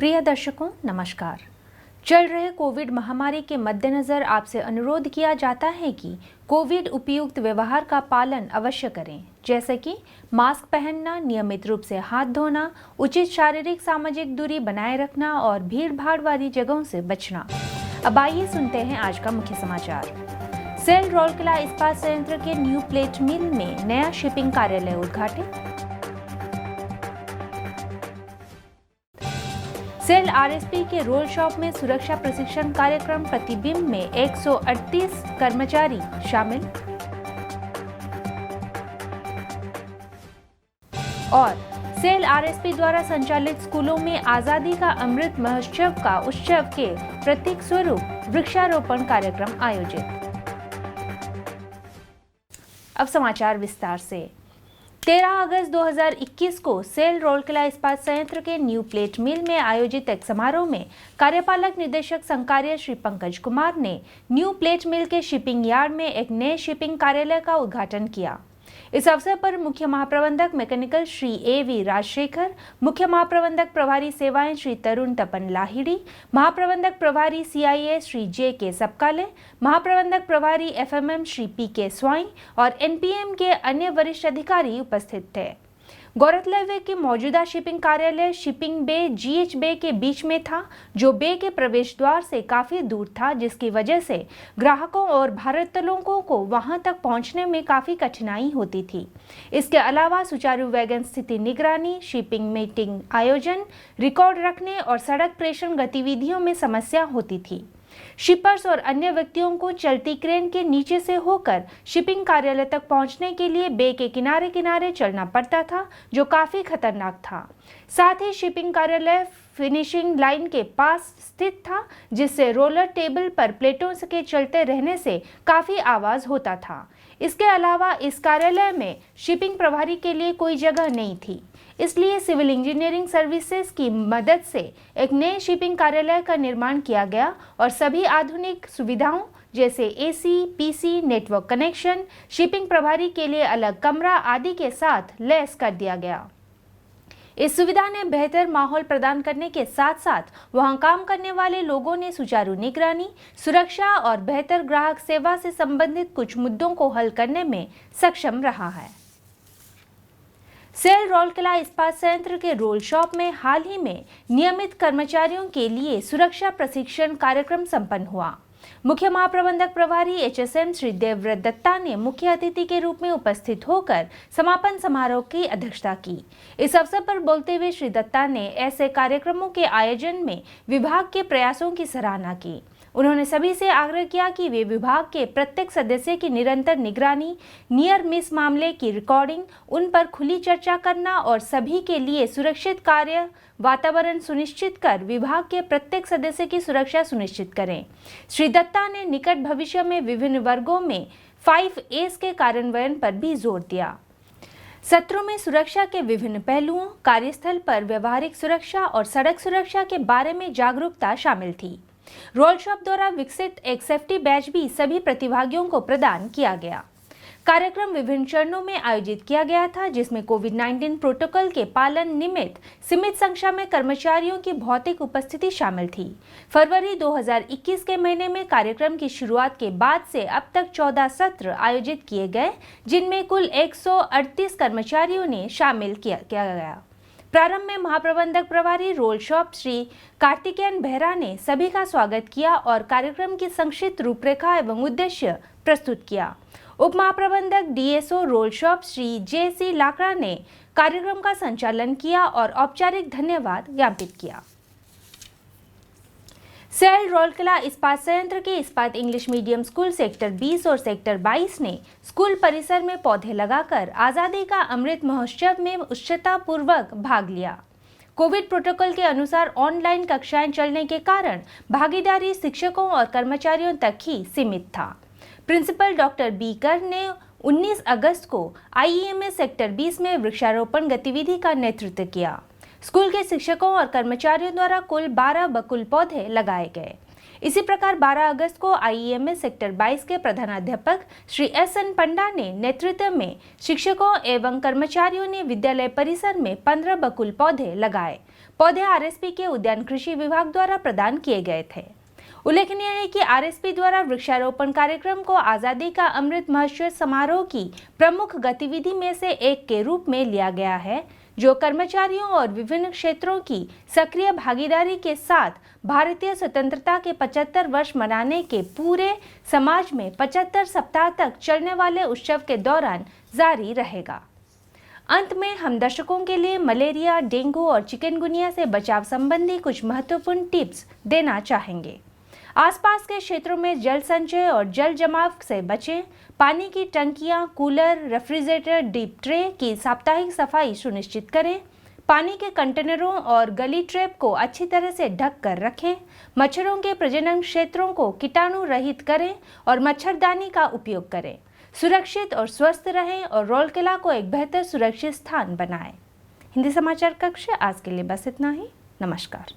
प्रिय दर्शकों नमस्कार। चल रहे कोविड महामारी के मद्देनजर आपसे अनुरोध किया जाता है कि कोविड उपयुक्त व्यवहार का पालन अवश्य करें, जैसे कि मास्क पहनना, नियमित रूप से हाथ धोना, उचित शारीरिक सामाजिक दूरी बनाए रखना और भीड़ भाड़ वाली जगहों से बचना। अब आइए सुनते हैं आज का मुख्य समाचार। सेल रौलकेला इस्पात संयंत्र के न्यू प्लेट मिल में नया शिपिंग कार्यालय उद्घाटित। सेल आरएसपी के रोल शॉप में सुरक्षा प्रशिक्षण कार्यक्रम प्रतिबिंब में 138 कर्मचारी शामिल। और सेल आरएसपी द्वारा संचालित स्कूलों में आजादी का अमृत महोत्सव का उत्सव के प्रतीक स्वरूप वृक्षारोपण कार्यक्रम आयोजित। अब समाचार विस्तार से। 13 अगस्त 2021 को सेल रौलकेला इस्पात संयंत्र के न्यू प्लेट मिल में आयोजित एक समारोह में कार्यपालक निदेशक संकार्य श्री पंकज कुमार ने न्यू प्लेट मिल के शिपिंग यार्ड में एक नए शिपिंग कार्यालय का उद्घाटन किया। इस अवसर पर मुख्य महाप्रबंधक मैकेनिकल श्री ए.वी. राजशेखर, मुख्य महाप्रबंधक प्रभारी सेवाएं श्री तरुण तपन लाहिड़ी, महाप्रबंधक प्रभारी सीआईए श्री जे.के. सपकाले, महाप्रबंधक प्रभारी एफएमएम श्री पी.के. स्वाई और एनपीएम के अन्य वरिष्ठ अधिकारी उपस्थित थे। गौरतलब है कि मौजूदा शिपिंग कार्यालय शिपिंग बे जीएच बे के बीच में था, जो बे के प्रवेश द्वार से काफी दूर था, जिसकी वजह से ग्राहकों और भारतीयों को वहां तक पहुंचने में काफी कठिनाई होती थी। इसके अलावा सुचारू वैगन स्थिति निगरानी, शिपिंग मीटिंग आयोजन, रिकॉर्ड रखने और सड़क प्रेषण गतिविधियों में समस्या होती थी। शिपर्स और अन्य व्यक्तियों को चलती क्रेन के नीचे से होकर शिपिंग कार्यालय तक पहुंचने के लिए बे के किनारे किनारे चलना पड़ता था, जो काफी खतरनाक था। साथ ही शिपिंग कार्यालय फिनिशिंग लाइन के पास स्थित था, जिससे रोलर टेबल पर प्लेटों के चलते रहने से काफी आवाज होता था। इसके अलावा इस कार्यालय में शिपिंग प्रभारी के लिए कोई जगह नहीं थी, इसलिए सिविल इंजीनियरिंग सर्विसेज की मदद से एक नए शिपिंग कार्यालय का निर्माण किया गया और सभी आधुनिक सुविधाओं जैसे AC, PC, network connection, shipping प्रभारी के लिए अलग कमरा आदि के साथ लैस कर दिया गया। इस सुविधा ने बेहतर माहौल प्रदान करने के साथ साथ वहां काम करने वाले लोगों ने सुचारू निगरानी, सुरक्षा और बेहतर ग्राहक सेवा से संबंधित कुछ मुद्दों को हल करने में सक्षम रहा है। सेल रौलकेला इस्पात संयंत्र के रोल शॉप में हाल ही में नियमित कर्मचारियों के लिए सुरक्षा प्रशिक्षण कार्यक्रम संपन्न हुआ। मुख्य महाप्रबंधक प्रभारी एचएसएम श्री देवव्रत दत्ता ने मुख्य अतिथि के रूप में उपस्थित होकर समापन समारोह की अध्यक्षता की। इस अवसर पर बोलते हुए श्री दत्ता ने ऐसे कार्यक्रमों के आयोजन में विभाग के प्रयासों की सराहना की। उन्होंने सभी से आग्रह किया कि वे विभाग के प्रत्येक सदस्य की निरंतर निगरानी, नियर मिस मामले की रिकॉर्डिंग, उन पर खुली चर्चा करना और सभी के लिए सुरक्षित कार्य वातावरण सुनिश्चित कर विभाग के प्रत्येक सदस्य की सुरक्षा सुनिश्चित करें। श्री दत्ता ने निकट भविष्य में विभिन्न वर्गों में 5A's के कार्यान्वयन पर भी जोर दिया। सत्रों में सुरक्षा के विभिन्न पहलुओं, कार्यस्थल पर व्यवहारिक सुरक्षा और सड़क सुरक्षा के बारे में जागरूकता शामिल थी। रोल शॉप द्वारा विकसित एक सेफ्टी बैच भी सभी प्रतिभागियों को प्रदान किया गया। कार्यक्रम विभिन्न चरणों में आयोजित किया गया था, जिसमें कोविड-19 प्रोटोकॉल के पालन निमित्त सीमित संख्या में कर्मचारियों की भौतिक उपस्थिति शामिल थी। फरवरी 2021 के महीने में कार्यक्रम की शुरुआत के बाद से अब तक 14 सत्र आयोजित किए गए, जिनमें कुल 138 कर्मचारियों ने शामिल किया गया। प्रारंभ में महाप्रबंधक प्रभारी रोल शॉप श्री कार्तिकेयन बेहरा ने सभी का स्वागत किया और कार्यक्रम की संक्षिप्त रूपरेखा एवं उद्देश्य प्रस्तुत किया। उप महाप्रबंधक DSO roll shop Shri J C. Lakra ने कार्यक्रम का संचालन किया और औपचारिक धन्यवाद ज्ञापित किया। सेल रौलकेला इस्पात संयंत्र के इस्पात इंग्लिश मीडियम स्कूल सेक्टर 20 और सेक्टर 22 ने स्कूल परिसर में पौधे लगाकर आजादी का अमृत महोत्सव में उत्साहपूर्वक भाग लिया। कोविड प्रोटोकॉल के अनुसार ऑनलाइन कक्षाएं चलने के कारण भागीदारी शिक्षकों और कर्मचारियों तक ही सीमित था। प्रिंसिपल डॉक्टर बीकर ने 19 अगस्त को आईईएमएस सेक्टर 20 में वृक्षारोपण गतिविधि का नेतृत्व किया। स्कूल के शिक्षकों और कर्मचारियों द्वारा कुल 12 बकुल पौधे लगाए गए। इसी प्रकार 12 अगस्त को आईईएमएस सेक्टर 22 के प्रधानाध्यापक श्री एस.एन. पंडा ने नेतृत्व में शिक्षकों एवं कर्मचारियों ने विद्यालय परिसर में 15 बकुल पौधे लगाए। पौधे आरएसपी के उद्यान कृषि विभाग द्वारा प्रदान किए गए थे। उल्लेखनीय है कि आरएसपी द्वारा वृक्षारोपण कार्यक्रम को आजादी का अमृत महोत्सव समारोह की प्रमुख गतिविधि में से एक के रूप में लिया गया है, जो कर्मचारियों और विभिन्न क्षेत्रों की सक्रिय भागीदारी के साथ भारतीय स्वतंत्रता के 75 वर्ष मनाने के पूरे समाज में 75 सप्ताह तक चलने वाले उत्सव के दौरान जारी रहेगा। अंत में हम दर्शकों के लिए मलेरिया, डेंगू और चिकनगुनिया से बचाव संबंधी कुछ महत्वपूर्ण टिप्स देना चाहेंगे। आसपास के क्षेत्रों में जल संचय और जल जमाव से बचें। पानी की टंकियां, कूलर, रेफ्रिजरेटर, डीप ट्रे की साप्ताहिक सफाई सुनिश्चित करें। पानी के कंटेनरों और गली ट्रैप को अच्छी तरह से ढक कर रखें। मच्छरों के प्रजनन क्षेत्रों को कीटाणु रहित करें और मच्छरदानी का उपयोग करें। सुरक्षित और स्वस्थ रहें और रौलकेला को एक बेहतर सुरक्षित स्थान बनाएं। हिंदी समाचार कक्ष आज के लिए बस इतना ही। नमस्कार।